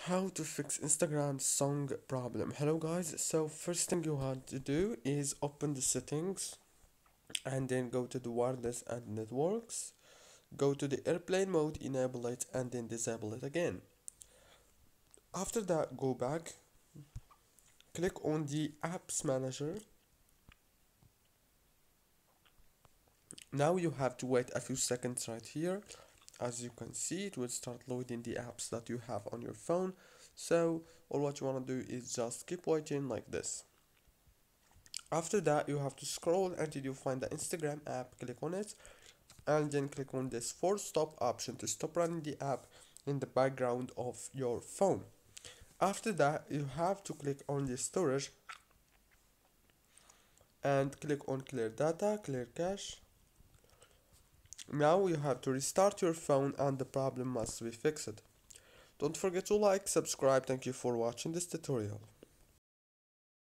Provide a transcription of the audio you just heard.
How to fix Instagram song problem. Hello guys, so first thing you have to do is open the settings and then go to the wireless and networks. Go to the airplane mode, enable it and then disable it again. After that, go back, click on the apps manager. Now you have to wait a few seconds right here. As you can see, it will start loading the apps that you have on your phone. So all what you want to do is just keep waiting like this. After that, you have to scroll until you find the Instagram app, click on it, and then click on this force stop option to stop running the app in the background of your phone. After that, you have to click on the storage and click on clear data, clear cache. Now you have to restart your phone and the problem must be fixed. Don't forget to like, subscribe. Thank you for watching this tutorial.